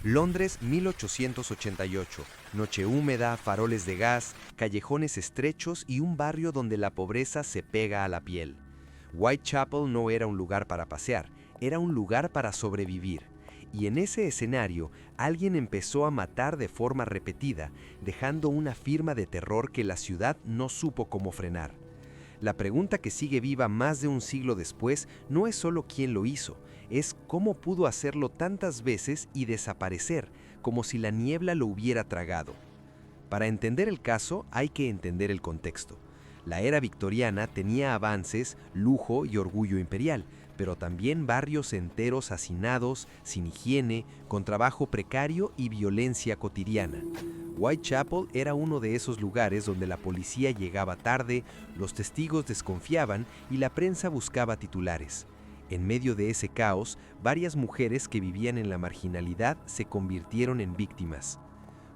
Londres 1888, noche húmeda, faroles de gas, callejones estrechos y un barrio donde la pobreza se pega a la piel. Whitechapel no era un lugar para pasear, era un lugar para sobrevivir. Y en ese escenario, alguien empezó a matar de forma repetida, dejando una firma de terror que la ciudad no supo cómo frenar. La pregunta que sigue viva más de un siglo después no es solo quién lo hizo, es cómo pudo hacerlo tantas veces y desaparecer, como si la niebla lo hubiera tragado. Para entender el caso hay que entender el contexto. La era victoriana tenía avances, lujo y orgullo imperial, pero también barrios enteros hacinados, sin higiene, con trabajo precario y violencia cotidiana. Whitechapel era uno de esos lugares donde la policía llegaba tarde, los testigos desconfiaban y la prensa buscaba titulares. En medio de ese caos, varias mujeres que vivían en la marginalidad se convirtieron en víctimas.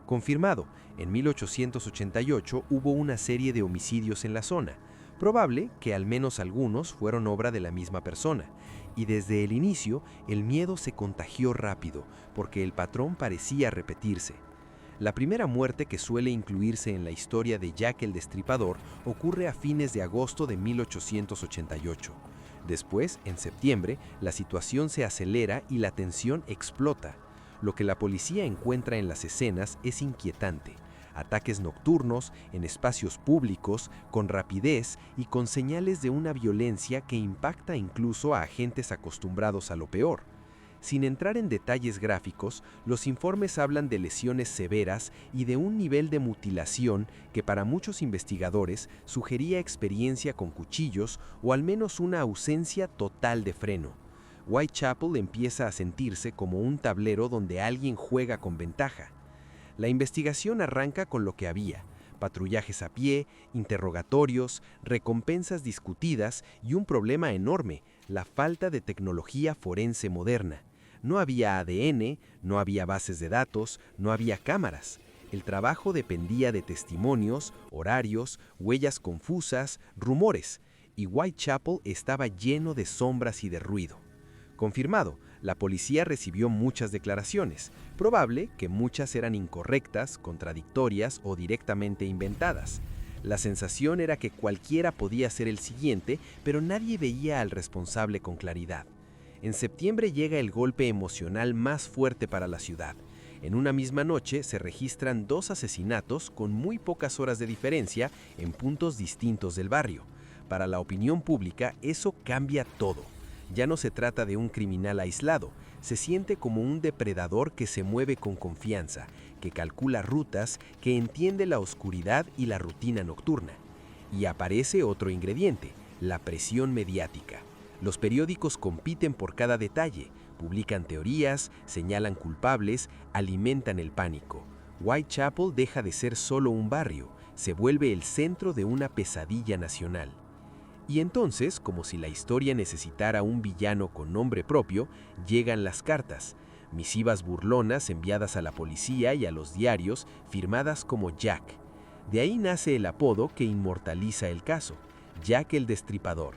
Confirmado, en 1888 hubo una serie de homicidios en la zona. Probable que al menos algunos fueron obra de la misma persona. Y desde el inicio, el miedo se contagió rápido, porque el patrón parecía repetirse. La primera muerte que suele incluirse en la historia de Jack el Destripador ocurre a fines de agosto de 1888. Después, en septiembre, la situación se acelera y la tensión explota. Lo que la policía encuentra en las escenas es inquietante. Ataques nocturnos, en espacios públicos, con rapidez y con señales de una violencia que impacta incluso a agentes acostumbrados a lo peor. Sin entrar en detalles gráficos, los informes hablan de lesiones severas y de un nivel de mutilación que para muchos investigadores sugería experiencia con cuchillos o al menos una ausencia total de freno. Whitechapel empieza a sentirse como un tablero donde alguien juega con ventaja. La investigación arranca con lo que había: patrullajes a pie, interrogatorios, recompensas discutidas y un problema enorme: la falta de tecnología forense moderna. No había ADN, no había bases de datos, no había cámaras. El trabajo dependía de testimonios, horarios, huellas confusas, rumores, y Whitechapel estaba lleno de sombras y de ruido. Confirmado, la policía recibió muchas declaraciones. Probable que muchas eran incorrectas, contradictorias o directamente inventadas. La sensación era que cualquiera podía ser el siguiente, pero nadie veía al responsable con claridad. En septiembre llega el golpe emocional más fuerte para la ciudad. En una misma noche se registran 2 asesinatos con muy pocas horas de diferencia en puntos distintos del barrio. Para la opinión pública, eso cambia todo. Ya no se trata de un criminal aislado, se siente como un depredador que se mueve con confianza, que calcula rutas, que entiende la oscuridad y la rutina nocturna. Y aparece otro ingrediente: la presión mediática. Los periódicos compiten por cada detalle, publican teorías, señalan culpables, alimentan el pánico. Whitechapel deja de ser solo un barrio, se vuelve el centro de una pesadilla nacional. Y entonces, como si la historia necesitara un villano con nombre propio, llegan las cartas, misivas burlonas enviadas a la policía y a los diarios, firmadas como Jack. De ahí nace el apodo que inmortaliza el caso: Jack el Destripador.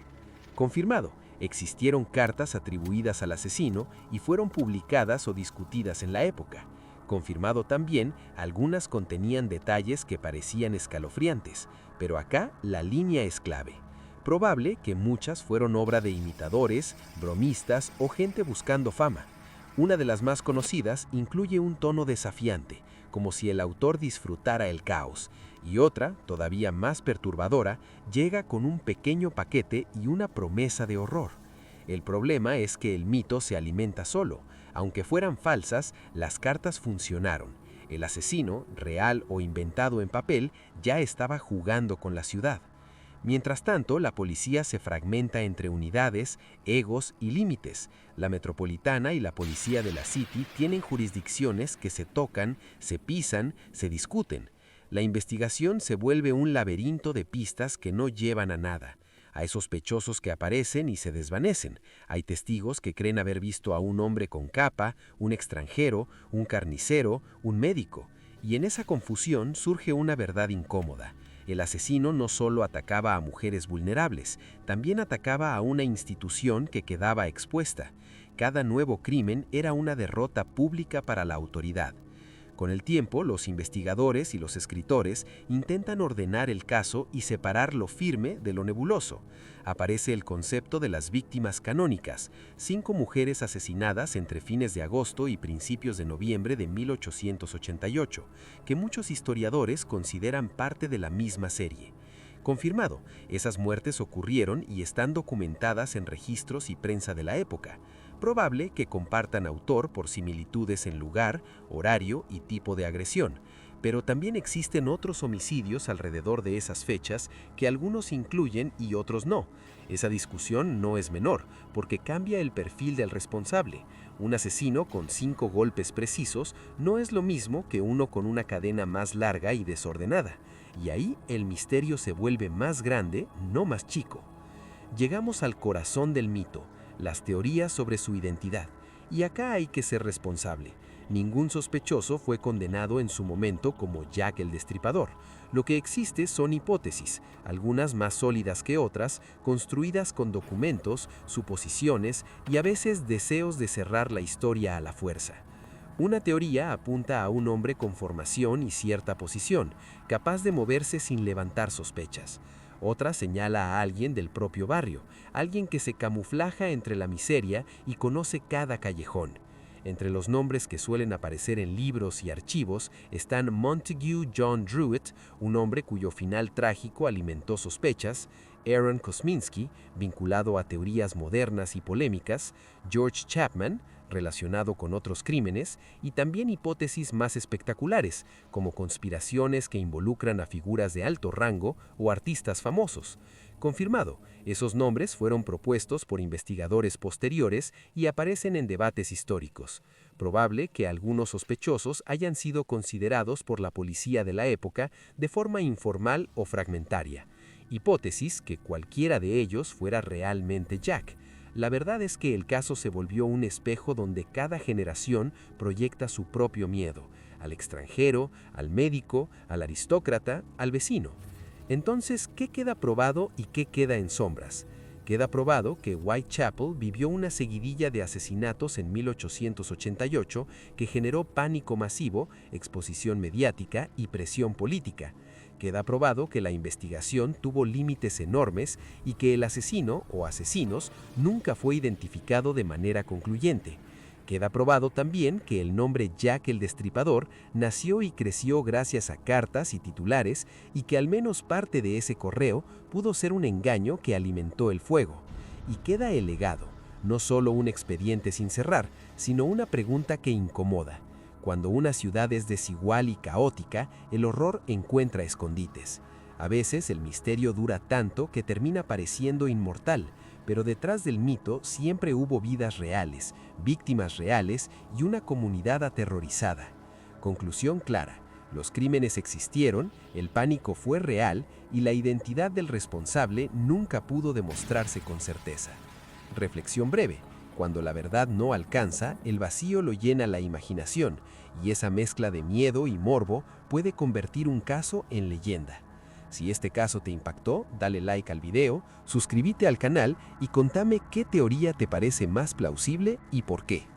Confirmado, existieron cartas atribuidas al asesino y fueron publicadas o discutidas en la época. Confirmado también, algunas contenían detalles que parecían escalofriantes, pero acá la línea es clave. Probable que muchas fueron obra de imitadores, bromistas o gente buscando fama. Una de las más conocidas incluye un tono desafiante, como si el autor disfrutara el caos, y otra, todavía más perturbadora, llega con un pequeño paquete y una promesa de horror. El problema es que el mito se alimenta solo. Aunque fueran falsas, las cartas funcionaron. El asesino, real o inventado en papel, ya estaba jugando con la ciudad. Mientras tanto, la policía se fragmenta entre unidades, egos y límites. La metropolitana y la policía de la City tienen jurisdicciones que se tocan, se pisan, se discuten. La investigación se vuelve un laberinto de pistas que no llevan a nada. Hay sospechosos que aparecen y se desvanecen. Hay testigos que creen haber visto a un hombre con capa, un extranjero, un carnicero, un médico. Y en esa confusión surge una verdad incómoda. El asesino no solo atacaba a mujeres vulnerables, también atacaba a una institución que quedaba expuesta. cada nuevo crimen era una derrota pública para la autoridad. Con el tiempo, los investigadores y los escritores intentan ordenar el caso y separar lo firme de lo nebuloso. Aparece el concepto de las víctimas canónicas, 5 mujeres asesinadas entre fines de agosto y principios de noviembre de 1888, que muchos historiadores consideran parte de la misma serie. Confirmado, esas muertes ocurrieron y están documentadas en registros y prensa de la época. Probable que compartan autor por similitudes en lugar, horario y tipo de agresión, pero también existen otros homicidios alrededor de esas fechas que algunos incluyen y otros no. Esa discusión no es menor, porque cambia el perfil del responsable. Un asesino con 5 golpes precisos no es lo mismo que uno con una cadena más larga y desordenada, y ahí el misterio se vuelve más grande, no más chico. Llegamos al corazón del mito, las teorías sobre su identidad. Y acá hay que ser responsable. Ningún sospechoso fue condenado en su momento como Jack el Destripador. Lo que existe son hipótesis, algunas más sólidas que otras, construidas con documentos, suposiciones y a veces deseos de cerrar la historia a la fuerza. Una teoría apunta a un hombre con formación y cierta posición, capaz de moverse sin levantar sospechas. Otra señala a alguien del propio barrio, alguien que se camuflaja entre la miseria y conoce cada callejón. Entre los nombres que suelen aparecer en libros y archivos están Montague John Druitt, un hombre cuyo final trágico alimentó sospechas, Aaron Kosminski, vinculado a teorías modernas y polémicas, George Chapman, relacionado con otros crímenes, y también hipótesis más espectaculares, como conspiraciones que involucran a figuras de alto rango o artistas famosos. Confirmado, esos nombres fueron propuestos por investigadores posteriores y aparecen en debates históricos. Probable que algunos sospechosos hayan sido considerados por la policía de la época de forma informal o fragmentaria. Hipótesis que cualquiera de ellos fuera realmente Jack. La verdad es que el caso se volvió un espejo donde cada generación proyecta su propio miedo, al extranjero, al médico, al aristócrata, al vecino. Entonces, ¿qué queda probado y qué queda en sombras? Queda probado que Whitechapel vivió una seguidilla de asesinatos en 1888 que generó pánico masivo, exposición mediática y presión política. Queda probado que la investigación tuvo límites enormes y que el asesino o asesinos nunca fue identificado de manera concluyente. Queda probado también que el nombre Jack el Destripador nació y creció gracias a cartas y titulares y que al menos parte de ese correo pudo ser un engaño que alimentó el fuego. Y queda el legado, no solo un expediente sin cerrar, sino una pregunta que incomoda. Cuando una ciudad es desigual y caótica, el horror encuentra escondites. A veces el misterio dura tanto que termina pareciendo inmortal, pero detrás del mito siempre hubo vidas reales, víctimas reales y una comunidad aterrorizada. Conclusión clara: los crímenes existieron, el pánico fue real y la identidad del responsable nunca pudo demostrarse con certeza. Reflexión breve: cuando la verdad no alcanza, el vacío lo llena la imaginación, y esa mezcla de miedo y morbo puede convertir un caso en leyenda. Si este caso te impactó, dale like al video, suscríbete al canal y contame qué teoría te parece más plausible y por qué.